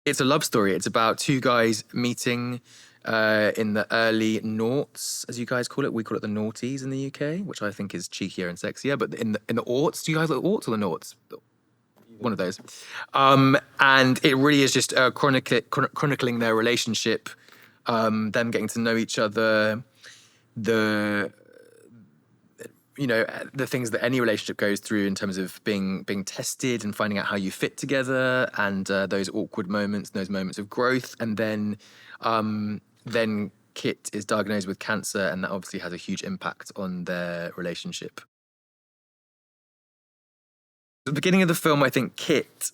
It's a love story. It's about two guys meeting in the early noughts, as you guys call it. We call it the noughties in the UK, which I think is cheekier and sexier. But in the aughts, do you guys like aughts or the noughts? One of those. And it really is just chronicling their relationship, them getting to know each other, the the things that any relationship goes through in terms of being tested and finding out how you fit together, and those awkward moments, those moments of growth, and then Kit is diagnosed with cancer, and that obviously has a huge impact on their relationship. At the beginning of the film, I think Kit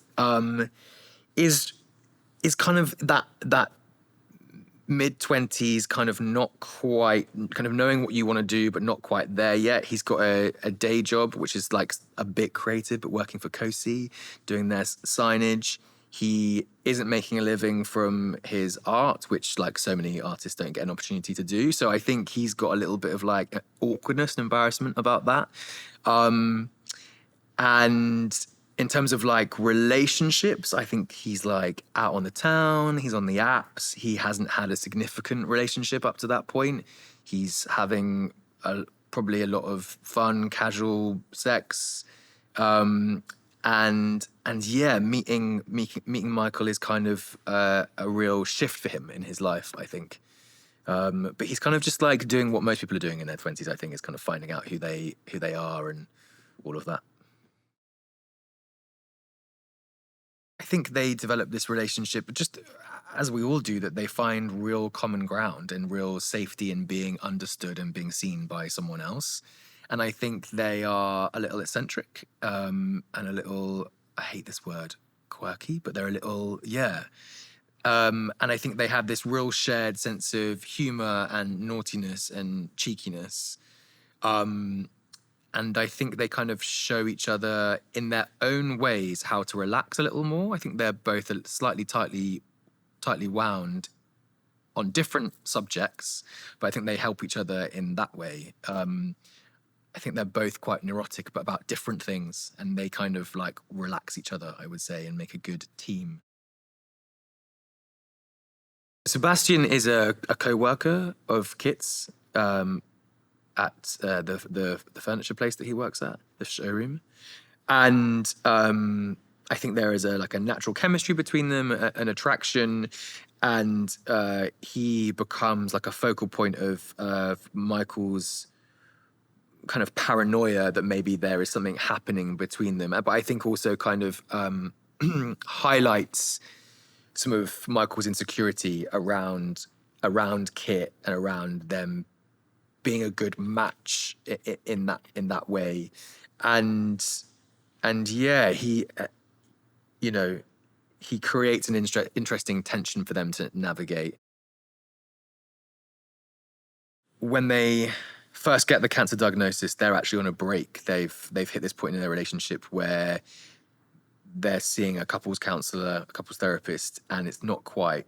is kind of that mid-20s, kind of not quite, kind of knowing what you want to do, but not quite there yet. He's got a day job, which is like a bit creative, but working for Cosi, doing their signage. He isn't making a living from his art, which like so many artists don't get an opportunity to do. So I think he's got a little bit of like awkwardness and embarrassment about that. And in terms of like relationships, I think he's like out on the town, he's on the apps. He hasn't had a significant relationship up to that point. He's having probably a lot of fun, casual sex. And yeah, meeting Michael is kind of a real shift for him in his life, I think. But he's kind of just like doing what most people are doing in their 20s, I think, is kind of finding out who they are and all of that. I think they develop this relationship just as we all do, that they find real common ground and real safety in being understood and being seen by someone else. And I think they are a little eccentric and a little, I hate this word, quirky, but they're a little, yeah. And I think they have this real shared sense of humor and naughtiness and cheekiness. And I think they kind of show each other in their own ways how to relax a little more. I think they're both slightly tightly wound on different subjects, but I think they help each other in that way. I think they're both quite neurotic, but about different things, and they kind of like relax each other, I would say, and make a good team. Sebastian is a co-worker of Kit's. At the furniture place that he works at, the showroom, and I think there is a natural chemistry between them, an attraction, and he becomes like a focal point of Michael's kind of paranoia that maybe there is something happening between them. But I think also kind of highlights some of Michael's insecurity around Kit and around them being a good match in that way, and yeah, he he creates an interesting tension for them to navigate. When they first get the cancer diagnosis, they're actually on a break. They've hit this point in their relationship where they're seeing a couples counselor, a couples therapist, and it's not quite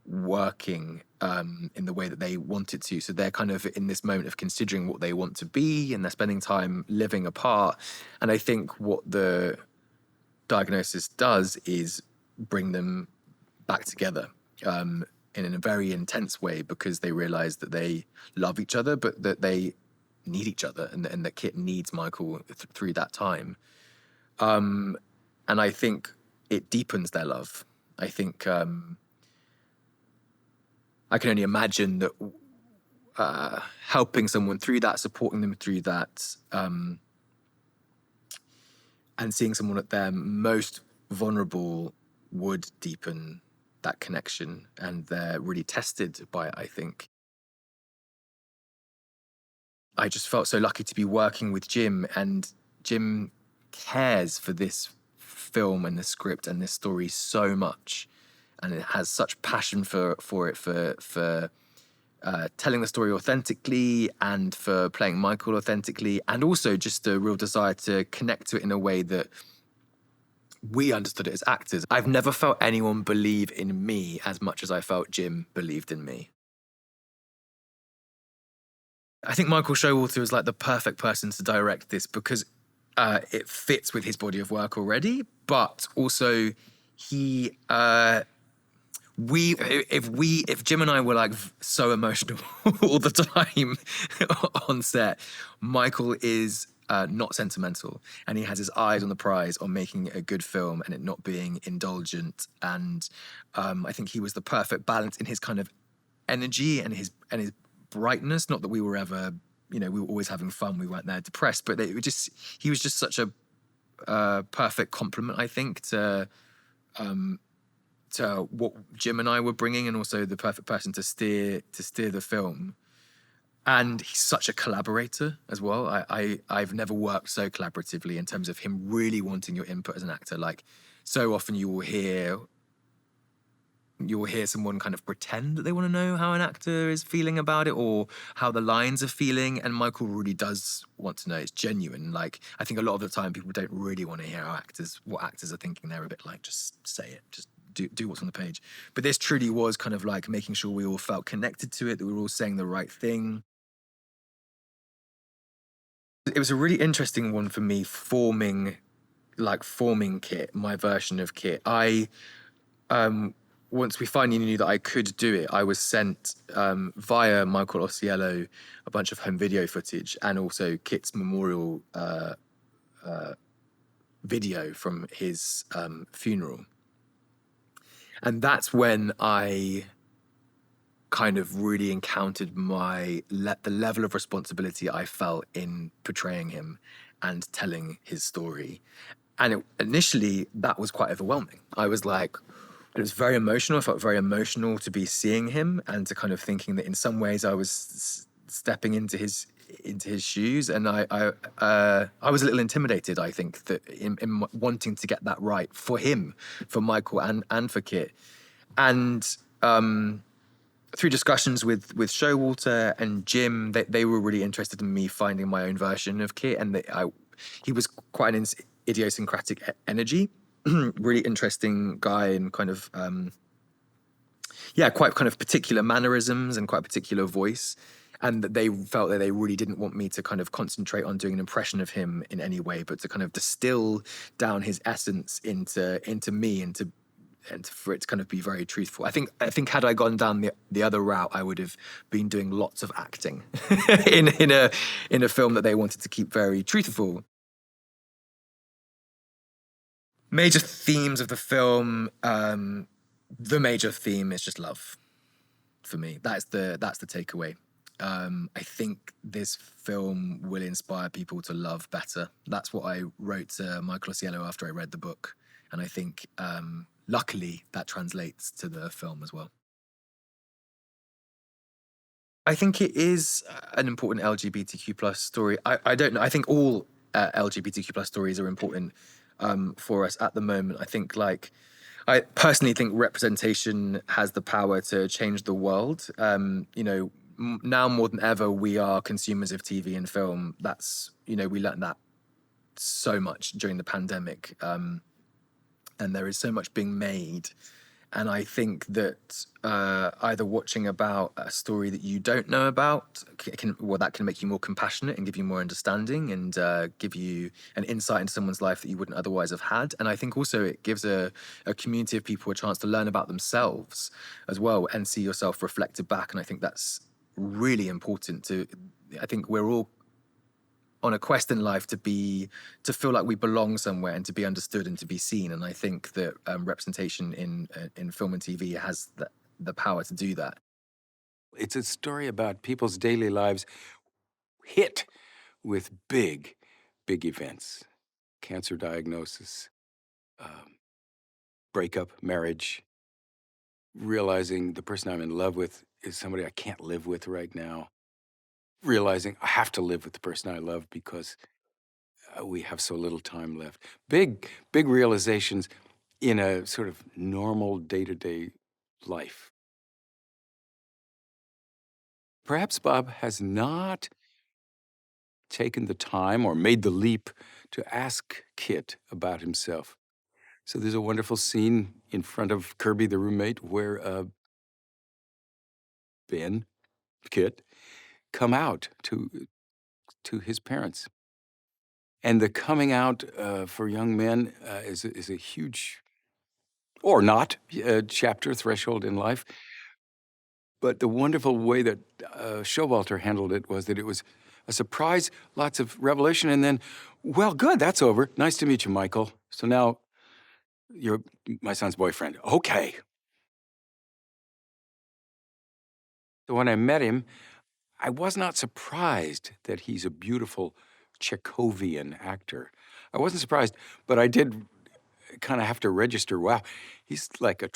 working in the way that they want it to. So they're kind of in this moment of considering what they want to be, and they're spending time living apart. And I think what the diagnosis does is bring them back together in a very intense way, because they realize that they love each other, but that they need each other, and that Kit needs Michael through that time. And I think it deepens their love. I think I can only imagine that helping someone through that, supporting them through that, and seeing someone at their most vulnerable would deepen that connection, and they're really tested by it, I think. I just felt so lucky to be working with Jim, and Jim cares for this film and the script and this story so much, and it has such passion for telling the story authentically, and for playing Michael authentically, and also just a real desire to connect to it in a way that we understood it as actors. I've never felt anyone believe in me as much as I felt Jim believed in me. I think Michael Showalter is like the perfect person to direct this, because it fits with his body of work already, but also he if Jim and I were like so emotional all the time on set, Michael is not sentimental, and he has his eyes on the prize on making a good film and it not being indulgent. And I think he was the perfect balance in his kind of energy and his brightness. Not that we were ever, we were always having fun. We weren't there depressed, but he was just such a perfect complement, I think, to what Jim and I were bringing, and also the perfect person to steer the film. And he's such a collaborator as well. I've never worked so collaboratively in terms of him really wanting your input as an actor. Like, so often you will hear someone kind of pretend that they want to know how an actor is feeling about it or how the lines are feeling, and Michael really does want to know. It's genuine. Like, I think a lot of the time people don't really want to hear what actors are thinking. They're a bit like, just say it, just do what's on the page. But this truly was kind of like making sure we all felt connected to it, that we were all saying the right thing. It was a really interesting one for me, forming Kit, my version of Kit. Once we finally knew that I could do it, I was sent via Michael Ausiello a bunch of home video footage and also Kit's memorial video from his funeral. And that's when I kind of really encountered the level of responsibility I felt in portraying him and telling his story. And initially, that was quite overwhelming. I was like, it was very emotional. I felt very emotional to be seeing him and to kind of thinking that in some ways I was stepping into his shoes. And I was a little intimidated, I think, that in wanting to get that right for him, for Michael and for Kit. And through discussions with Showalter and Jim, they were really interested in me finding my own version of Kit, and he was quite an idiosyncratic energy, really interesting guy, and kind of quite kind of particular mannerisms and quite particular voice. And that they felt that they really didn't want me to kind of concentrate on doing an impression of him in any way, but to kind of distill down his essence into me, and for it to kind of be very truthful. I think had I gone down the other route, I would have been doing lots of acting in a film that they wanted to keep very truthful. Major themes of the film. The major theme is just love for me. That's the takeaway. I think this film will inspire people to love better. That's what I wrote to Michael Ausiello after I read the book. And I think, luckily, that translates to the film as well. I think it is an important LGBTQ plus story. I don't know. I think all LGBTQ plus stories are important for us at the moment. I think, I personally think representation has the power to change the world. Now more than ever, we are consumers of TV and film. We learned that so much during the pandemic. And there is so much being made. And I think that either watching about a story that you don't know about that can make you more compassionate and give you more understanding and give you an insight into someone's life that you wouldn't otherwise have had. And I think also it gives a community of people a chance to learn about themselves as well and see yourself reflected back. And I think that's really important I think we're all on a quest in life to feel like we belong somewhere and to be understood and to be seen. And I think that representation in film and TV has the power to do that. It's a story about people's daily lives hit with big, big events. Cancer diagnosis, um, breakup, marriage, realizing the person I'm in love with is somebody I can't live with right now, realizing I have to live with the person I love because we have so little time left. Big, big realizations in a sort of normal day-to-day life. Perhaps Bob has not taken the time or made the leap to ask Kit about himself. So there's a wonderful scene in front of Kirby, the roommate, where Ben, Kit, come out to his parents. And the coming out for young men is a huge or not, chapter, threshold in life. But the wonderful way that Showalter handled it was that it was a surprise, lots of revelation, and then, well, good, that's over. Nice to meet you, Michael. So now you're my son's boyfriend. Okay. So when I met him, I was not surprised that he's a beautiful Chekhovian actor. I wasn't surprised, but I did kind of have to register, wow, he's like a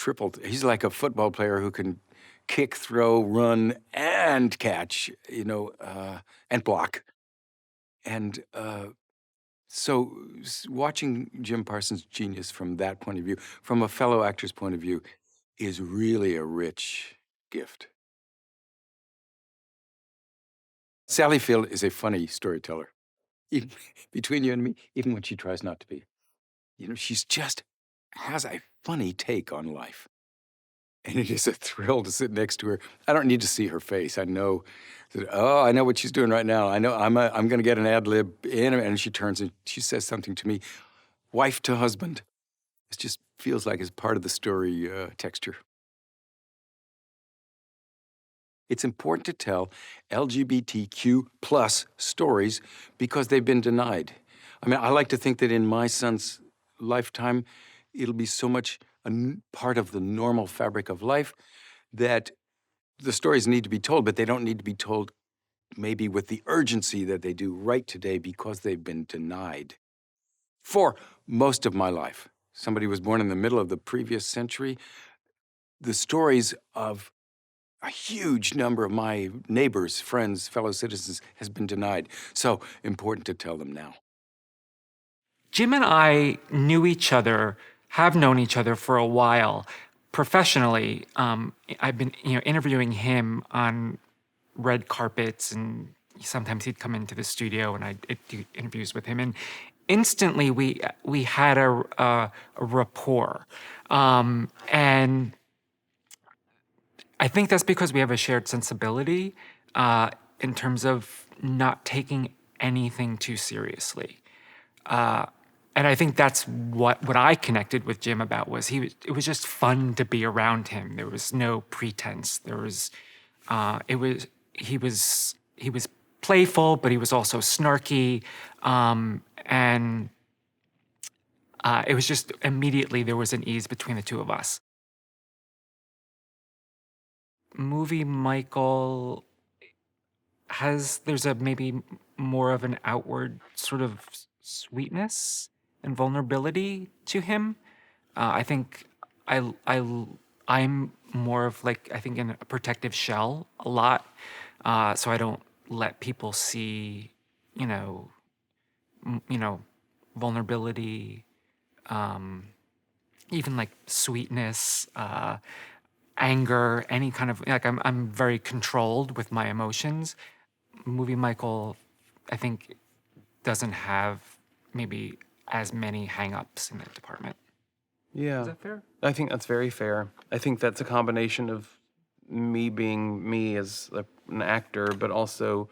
football player who can kick, throw, run, and catch, and block. And so watching Jim Parsons' genius from that point of view, from a fellow actor's point of view, is really a rich gift. Sally Field is a funny storyteller. Even, between you and me, even when she tries not to be. She's just has a funny take on life. And it is a thrill to sit next to her. I don't need to see her face. I know I know what she's doing right now. I know I'm going to get an ad lib in, and she turns and she says something to me, wife to husband. It just feels like it's part of the story texture. It's important to tell LGBTQ plus stories because they've been denied. I mean, I like to think that in my son's lifetime, it'll be so much a part of the normal fabric of life that the stories need to be told, but they don't need to be told maybe with the urgency that they do right today because they've been denied. For most of my life, somebody was born in the middle of the previous century, the stories of a huge number of my neighbors, friends, fellow citizens has been denied. So important to tell them now. Jim and I knew each other, have known each other for a while. Professionally, I've been interviewing him on red carpets, and sometimes he'd come into the studio and I'd do interviews with him. And instantly we had a rapport. And I think that's because we have a shared sensibility in terms of not taking anything too seriously. And I think that's what I connected with Jim about was it was just fun to be around him. There was no pretense. He was playful, but he was also snarky. And it was just immediately there was an ease between the two of us. Movie Michael there's a maybe more of an outward sort of sweetness and vulnerability to him. I think I'm more of I think in a protective shell a lot, so I don't let people see, vulnerability, even sweetness, anger, any kind of I'm very controlled with my emotions. Movie Michael, I think, doesn't have maybe as many hang-ups in that department. Yeah. Is that fair? I think that's very fair. I think that's a combination of me being me as an actor, but also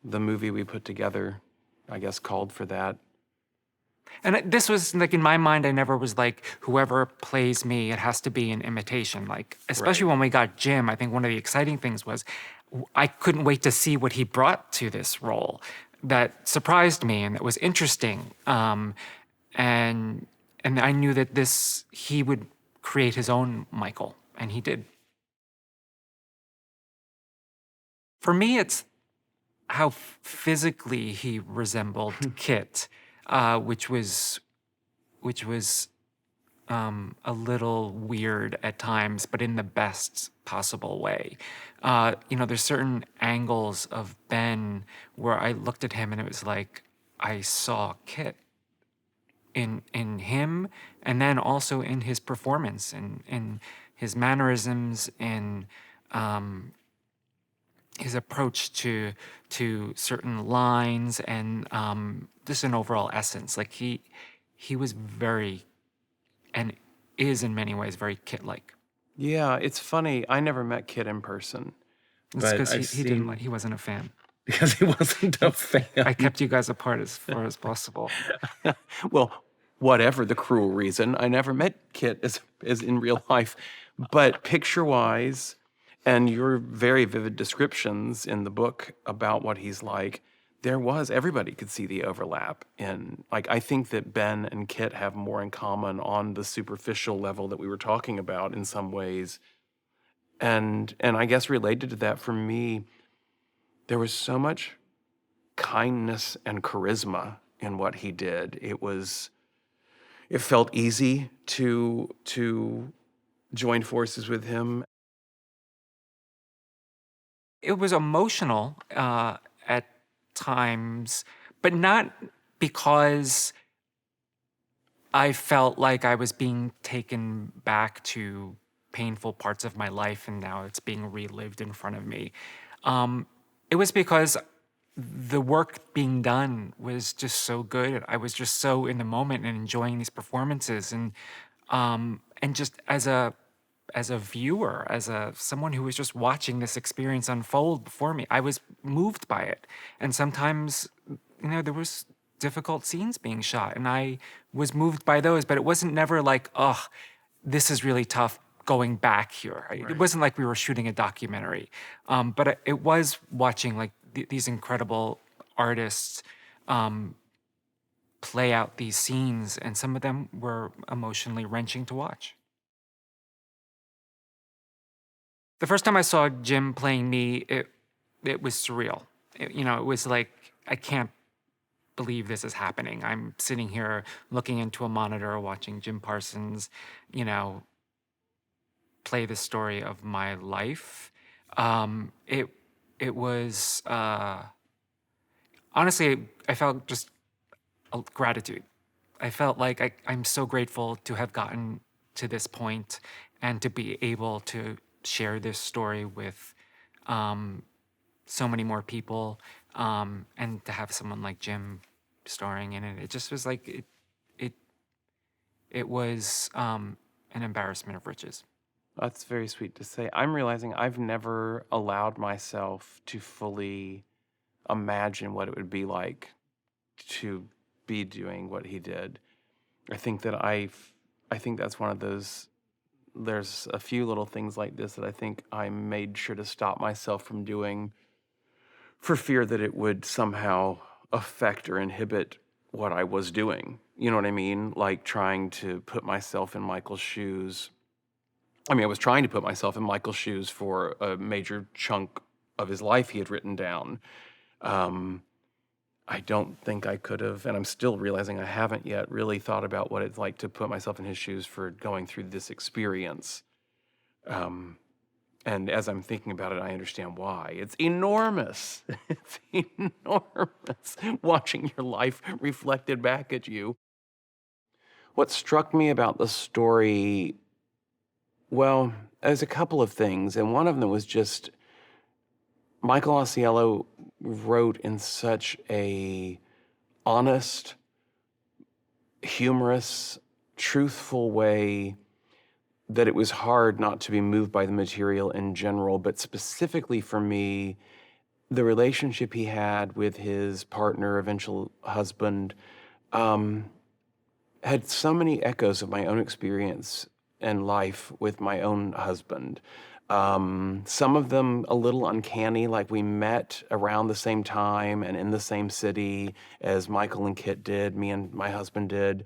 the movie we put together, I guess, called for that. And this was in my mind, I never was whoever plays me, it has to be an imitation. Especially when we got Jim, I think one of the exciting things was I couldn't wait to see what he brought to this role that surprised me and that was interesting. And I knew that he would create his own Michael, and he did. For me, it's how physically he resembled Kit, which was a little weird at times, but in the best possible way. There's certain angles of Ben where I looked at him and it was like I saw Kit in him, and then also in his performance and in his mannerisms and his approach to certain lines and just an overall essence. He was very, and is in many ways very Kit-like. Yeah, it's funny. I never met Kit in person. It's because he wasn't a fan. Because he wasn't a fan. I kept you guys apart as far as possible. Well, whatever the cruel reason. I never met Kit as in real life, but picture-wise, and your very vivid descriptions in the book about what he's like, everybody could see the overlap in, like, I think that Ben and Kit have more in common on the superficial level that we were talking about in some ways. And I guess related to that, for me, there was so much kindness and charisma in what he did. It felt easy to join forces with him. It was emotional at times, but not because I felt like I was being taken back to painful parts of my life and now it's being relived in front of me. It was because the work being done was just so good. I was just so in the moment and enjoying these performances, and just as a viewer, as someone who was just watching this experience unfold before me, I was moved by it. And sometimes, there was difficult scenes being shot, and I was moved by those. But it wasn't never like, oh, this is really tough going back here. Right. It wasn't like we were shooting a documentary, but it was watching like these incredible artists play out these scenes, and some of them were emotionally wrenching to watch. The first time I saw Jim playing me, it was surreal. It was like, I can't believe this is happening. I'm sitting here looking into a monitor, watching Jim Parsons, play the story of my life. It was honestly, I felt just gratitude. I felt like I'm so grateful to have gotten to this point and to be able to share this story with so many more people, and to have someone like Jim starring in it. It just was like it was an embarrassment of riches. That's very sweet to say. I'm realizing I've never allowed myself to fully imagine what it would be like to be doing what he did. I think that's one of those, there's a few little things like this that I think I made sure to stop myself from doing for fear that it would somehow affect or inhibit what I was doing. You know what I mean? Like trying to put myself in Michael's shoes. I mean, I was trying to put myself in Michael's shoes for a major chunk of his life he had written down. I don't think I could have, and I'm still realizing I haven't yet really thought about what it's like to put myself in his shoes for going through this experience. And as I'm thinking about it, I understand why. It's enormous. It's enormous watching your life reflected back at you. What struck me about the story, well, there's a couple of things, and one of them was just Michael Ausiello wrote in such a honest, humorous, truthful way that it was hard not to be moved by the material in general, but specifically for me, the relationship he had with his partner, eventual husband, had so many echoes of my own experience and life with my own husband. Some of them a little uncanny, like we met around the same time and in the same city as Michael and Kit did, me and my husband did.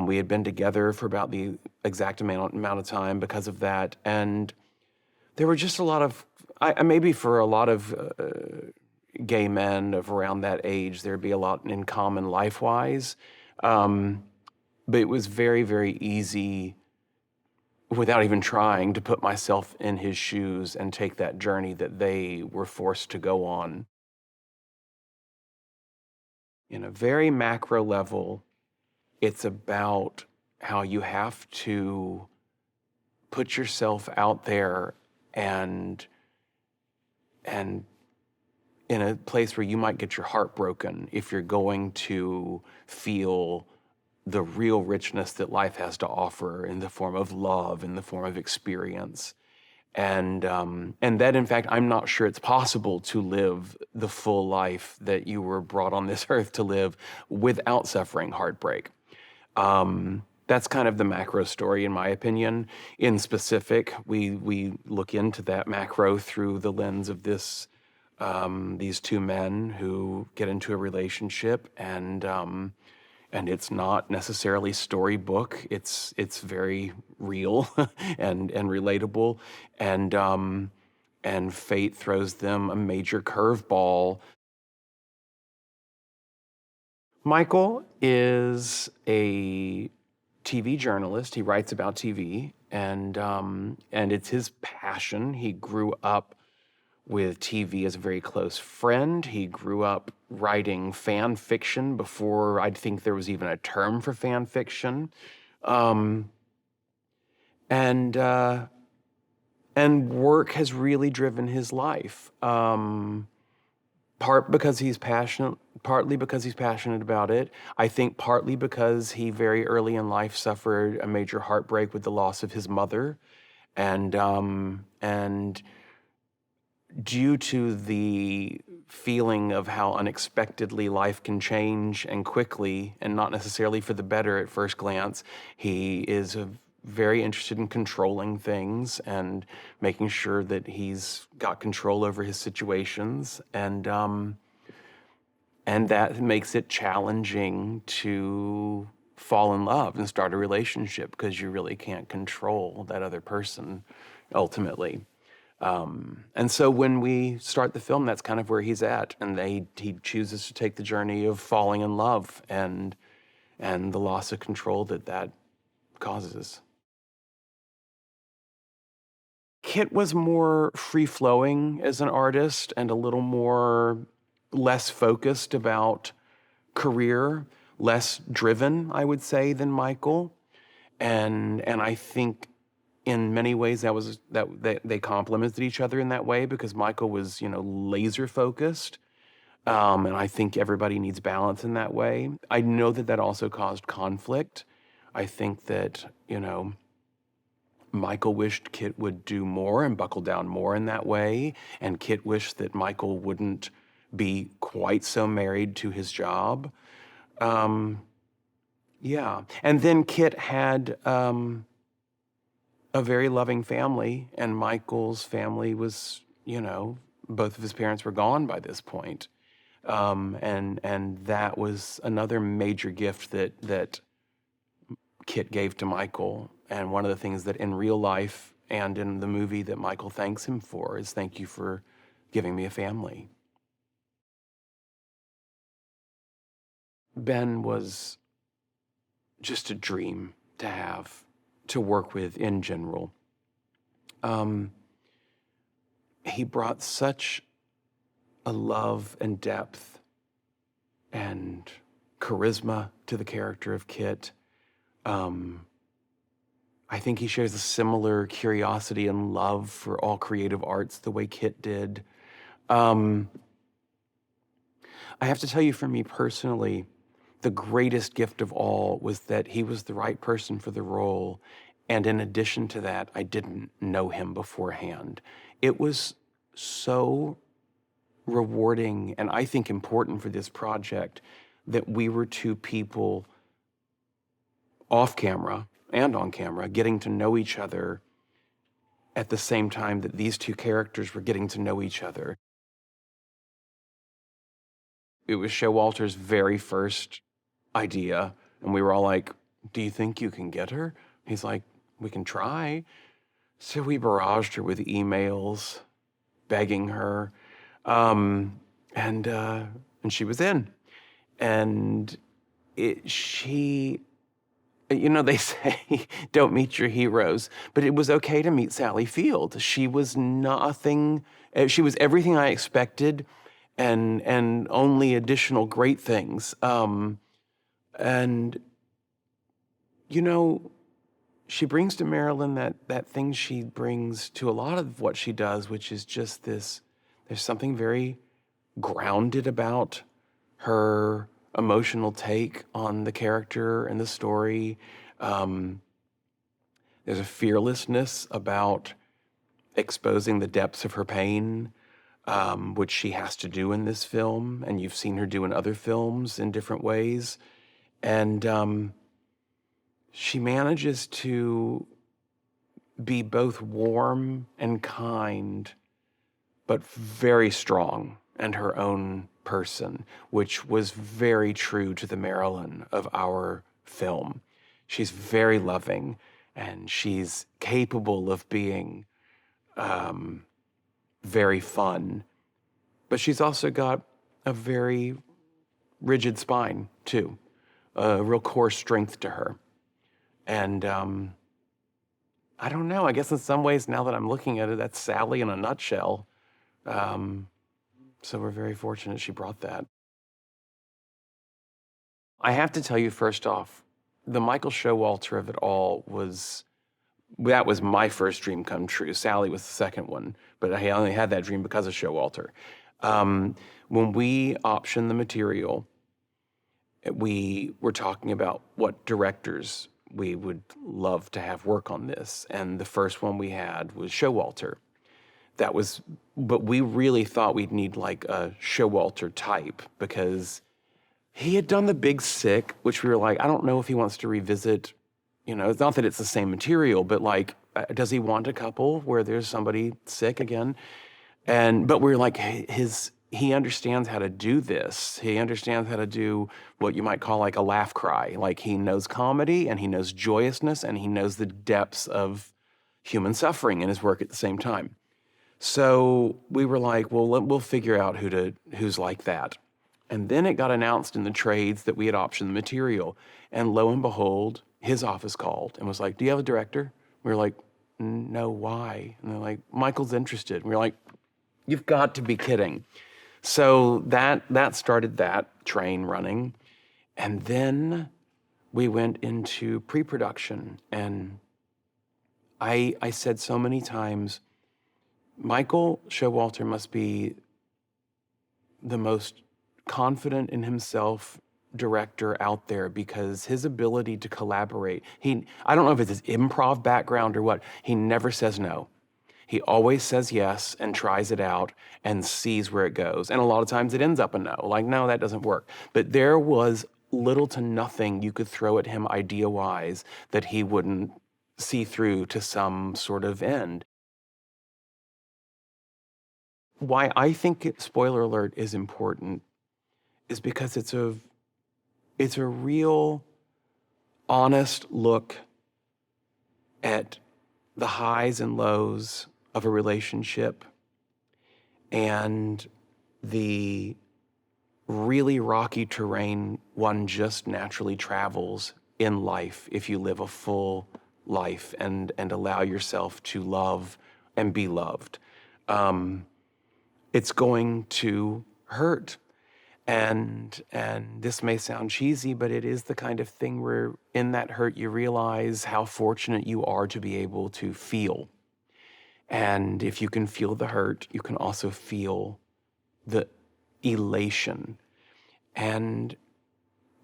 We had been together for about the exact amount of time because of that. And there were just a lot of, maybe for a lot of gay men of around that age, there'd be a lot in common life-wise. But it was very, very easy, without even trying, to put myself in his shoes and take that journey that they were forced to go on. In a very macro level, it's about how you have to put yourself out there and in a place where you might get your heart broken if you're going to feel the real richness that life has to offer in the form of love, in the form of experience. And that, in fact, I'm not sure it's possible to live the full life that you were brought on this earth to live without suffering heartbreak. That's kind of the macro story, in my opinion. In specific, we look into that macro through the lens of these two men who get into a relationship, and it's not necessarily storybook. It's very real and relatable, and fate throws them a major curveball. Michael is a TV journalist. He writes about TV, and it's his passion. He grew up with TV as a very close friend. He grew up writing fan fiction before I'd think there was even a term for fan fiction, um, and work has really driven his life. Partly because he's passionate about it. I think partly because he very early in life suffered a major heartbreak with the loss of his mother, and due to the feeling of how unexpectedly life can change and quickly, and not necessarily for the better at first glance, he is very interested in controlling things and making sure that he's got control over his situations, and that makes it challenging to fall in love and start a relationship because you really can't control that other person ultimately. And so when we start the film, that's kind of where he's at, and he chooses to take the journey of falling in love and the loss of control that causes. Kit was more free-flowing as an artist and a little more less focused about career, less driven, I would say, than Michael. And I think in many ways that they complemented each other in that way, because Michael was, laser focused. And I think everybody needs balance in that way. I know that also caused conflict. I think that, Michael wished Kit would do more and buckle down more in that way. And Kit wished that Michael wouldn't be quite so married to his job. Yeah. And then Kit had a very loving family, and Michael's family was, both of his parents were gone by this point. And that was another major gift that Kit gave to Michael. And one of the things that in real life and in the movie that Michael thanks him for is, thank you for giving me a family. Ben was just a dream to have, to work with in general. He brought such a love and depth and charisma to the character of Kit. I think he shares a similar curiosity and love for all creative arts the way Kit did. I have to tell you, for me personally, the greatest gift of all was that he was the right person for the role. And in addition to that, I didn't know him beforehand. It was so rewarding and I think important for this project that we were two people off camera and on camera getting to know each other at the same time that these two characters were getting to know each other. It was Showalter's very first idea, and we were all like, do you think you can get her? He's like, we can try. So we barraged her with emails, begging her, and she was in. And they say, don't meet your heroes, but it was okay to meet Sally Field. She was nothing, she was everything I expected, and only additional great things. She brings to Marilyn that thing she brings to a lot of what she does, which is just this, there's something very grounded about her emotional take on the character and the story. There's a fearlessness about exposing the depths of her pain, which she has to do in this film, and you've seen her do in other films in different ways. And she manages to be both warm and kind, but very strong and her own person, which was very true to the Marilyn of our film. She's very loving, and she's capable of being very fun, but she's also got a very rigid spine too, a real core strength to her. And I don't know, I guess in some ways now that I'm looking at it, that's Sally in a nutshell. So we're very fortunate she brought that. I have to tell you first off, the Michael Showalter of it all that was my first dream come true. Sally was the second one, but I only had that dream because of Showalter. When we optioned the material, we were talking about what directors we would love to have work on this. And the first one we had was Showalter. But we really thought we'd need like a Showalter type because he had done The Big Sick, which we were like, I don't know if he wants to revisit, it's not that it's the same material, but like, does he want a couple where there's somebody sick again? But we're like, he understands how to do this. He understands how to do what you might call like a laugh cry. Like he knows comedy and he knows joyousness and he knows the depths of human suffering in his work at the same time. So we were like, well, we'll figure out who's like that. And then it got announced in the trades that we had optioned the material. And lo and behold, his office called and was like, do you have a director? We were like, no, why? And they're like, Michael's interested. And we were like, you've got to be kidding. So that started that train running. And then we went into pre-production. And I said so many times, Michael Showalter must be the most confident in himself director out there because his ability to collaborate, I don't know if it's his improv background or what, he never says no. He always says yes and tries it out and sees where it goes. And a lot of times it ends up a no, like, no, that doesn't work. But there was little to nothing you could throw at him idea-wise that he wouldn't see through to some sort of end. Why I think, spoiler alert, is important is because it's a real honest look at the highs and lows of a relationship and the really rocky terrain one just naturally travels in life if you live a full life and allow yourself to love and be loved. It's going to hurt. And this may sound cheesy, but it is the kind of thing where in that hurt you realize how fortunate you are to be able to feel. And if you can feel the hurt, you can also feel the elation. And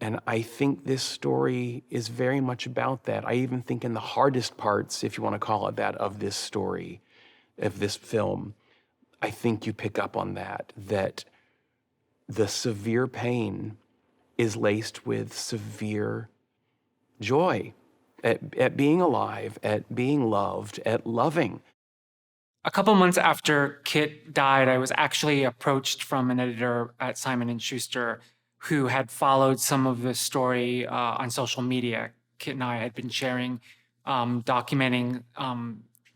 I think this story is very much about that. I even think in the hardest parts, if you want to call it that, of this story, of this film, I think you pick up on that the severe pain is laced with severe joy at being alive, at being loved, at loving. A couple months after Kit died, I was actually approached from an editor at Simon & Schuster who had followed some of the story on social media. Kit and I had been sharing, documenting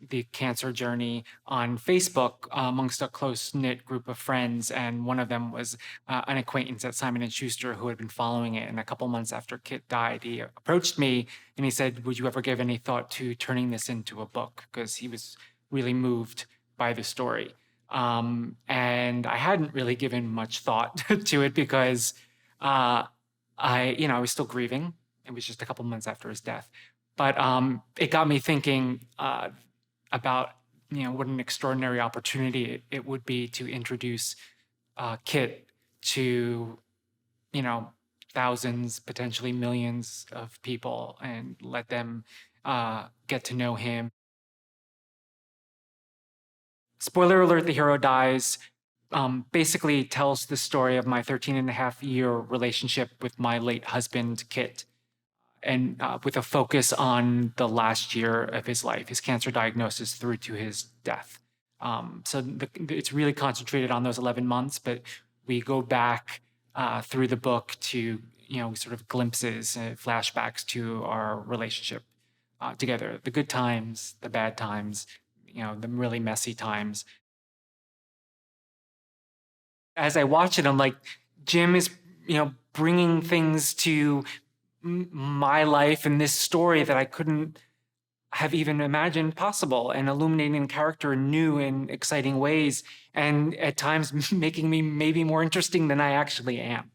the cancer journey on Facebook amongst a close-knit group of friends, and one of them was an acquaintance at Simon & Schuster who had been following it. And a couple months after Kit died, he approached me and he said, would you ever give any thought to turning this into a book? Because he was really moved by the story. And I hadn't really given much thought to it because I was still grieving. It was just a couple months after his death. But it got me thinking about what an extraordinary opportunity it would be to introduce Kit to thousands, potentially millions of people, and let them get to know him. Spoiler alert: the hero dies. Basically tells the story of my 13-and-a-half-year relationship with my late husband, Kit. with a focus on the last year of his life, his cancer diagnosis through to his death. It's really concentrated on those 11 months, but we go back through the book to, sort of glimpses, flashbacks to our relationship together, the good times, the bad times, the really messy times. As I watch it, I'm like, Jim is, bringing things to my life and this story that I couldn't have even imagined possible, and illuminating character in new and exciting ways, and at times making me maybe more interesting than I actually am.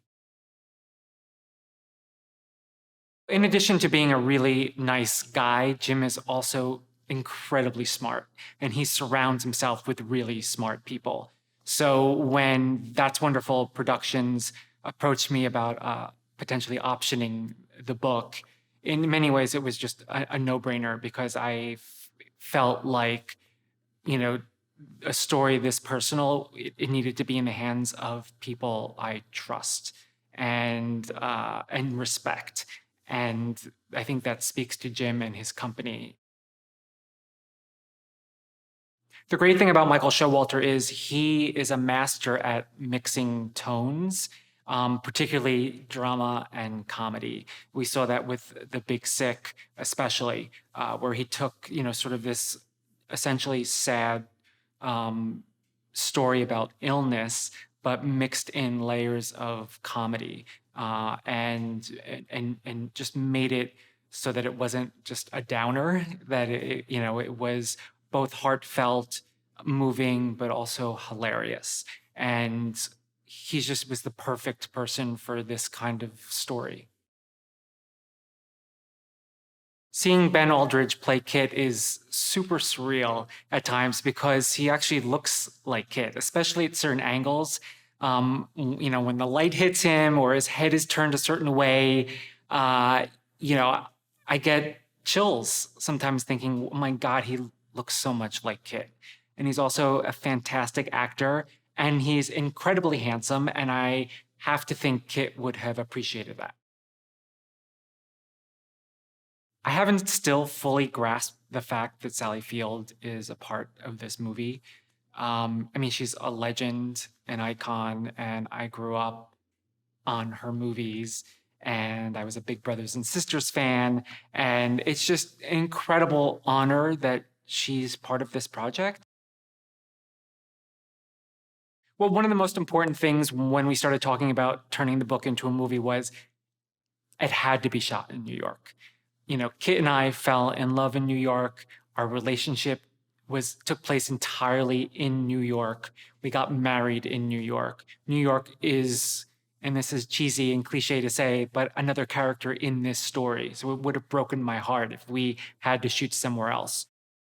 In addition to being a really nice guy, Jim is also incredibly smart, and he surrounds himself with really smart people. So when That's Wonderful Productions approached me about potentially optioning the book, in many ways it was just a no-brainer, because I felt like, a story this personal, it needed to be in the hands of people I trust and respect. And I think that speaks to Jim and his company. The great thing about Michael Showalter is he is a master at mixing tones, particularly drama and comedy. We saw that with The Big Sick, especially, where he took, sort of this essentially sad story about illness, but mixed in layers of comedy, and just made it so that it wasn't just a downer, that it was both heartfelt, moving, but also hilarious. And he just was the perfect person for this kind of story. Seeing Ben Aldridge play Kit is super surreal at times, because he actually looks like Kit, especially at certain angles. When the light hits him or his head is turned a certain way, I get chills sometimes thinking, oh my God, he looks so much like Kit. And he's also a fantastic actor, and he's incredibly handsome, and I have to think Kit would have appreciated that. I haven't still fully grasped the fact that Sally Field is a part of this movie. She's a legend, an icon, and I grew up on her movies, and I was a big Brothers and Sisters fan, and it's just an incredible honor that she's part of this project. Well, one of the most important things when we started talking about turning the book into a movie was it had to be shot in New York. Kit and I fell in love in New York. Our relationship took place entirely in New York. We got married in New York. New York is, and this is cheesy and cliche to say, but another character in this story. So it would have broken my heart if we had to shoot somewhere else.